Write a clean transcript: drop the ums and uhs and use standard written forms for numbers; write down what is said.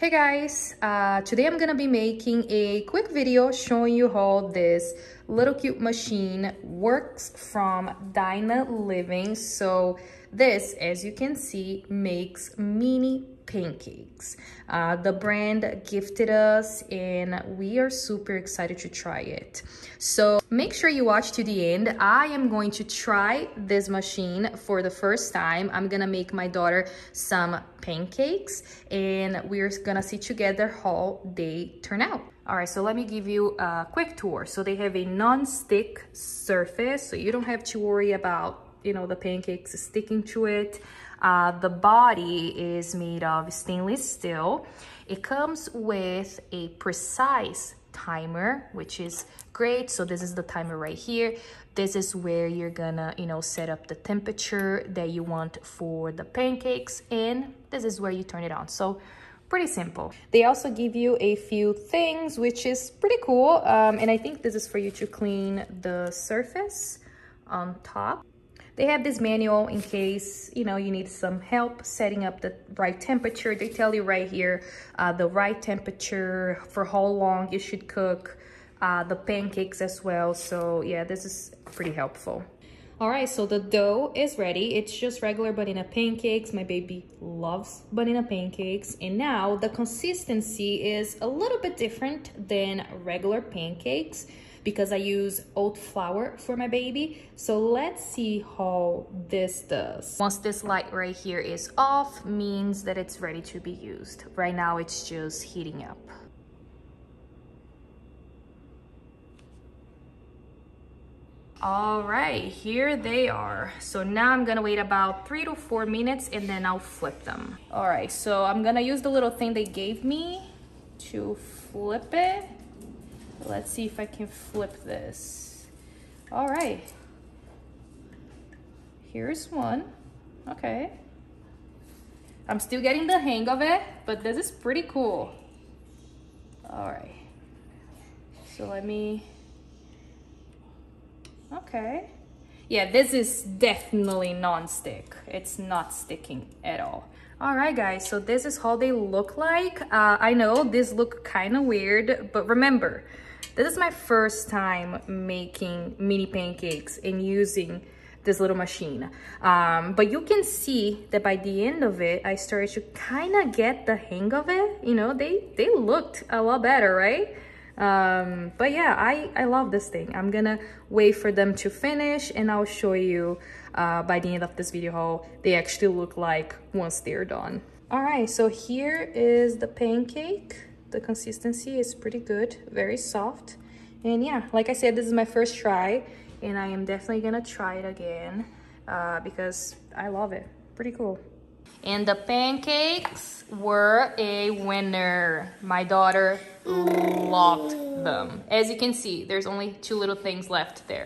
Hey guys, today I'm gonna be making a quick video showing you how this little cute machine works from Dyna-Living. So this, as you can see, makes mini pancakes. The brand gifted us and we are super excited to try it. So make sure you watch to the end. I am going to try this machine for the first time. I'm gonna make my daughter some pancakes and we're gonna see together how they turn out. All right, so let me give you a quick tour. So they have a non-stick surface, so you don't have to worry about, you know, the pancakes sticking to it. The body is made of stainless steel. It comes with a precise timer, which is great. So this is the timer right here. This is where you're gonna, you know, set up the temperature that you want for the pancakes, and this is where you turn it on. So pretty simple. They also give you a few things, which is pretty cool. And I think this is for you to clean the surface on top. They have this manual in case, you know, you need some help setting up the right temperature. They tell you right here the right temperature for how long you should cook the pancakes as well. So yeah, this is pretty helpful. All right, so the dough is ready. It's just regular banana pancakes. My baby loves banana pancakes. And now the consistency is a little bit different than regular pancakes because I use oat flour for my baby. So let's see how this does. Once this light right here is off, means that it's ready to be used. Right now it's just heating up. All right, here they are. So now I'm gonna wait about 3 to 4 minutes and then I'll flip them. All right, so I'm gonna use the little thing they gave me to flip it. Let's see if I can flip this. All right, here's one. Okay, I'm still getting the hang of it, but this is pretty cool. All right, so let me, okay. Yeah, this is definitely non-stick. It's not sticking at all. All right, guys, so this is how they look like. I know this look kind of weird, but remember, this is my first time making mini pancakes and using this little machine. But you can see that by the end of it, I started to kind of get the hang of it. You know, they looked a lot better, right? But yeah, I love this thing. I'm gonna wait for them to finish and I'll show you by the end of this video how they actually look like once they're done. All right, so here is the pancake. The consistency is pretty good, very soft. And yeah, like I said, this is my first try and I am definitely gonna try it again because I love it. Pretty cool. And the pancakes were a winner. My daughter loved them. As you can see, there's only 2 little things left there.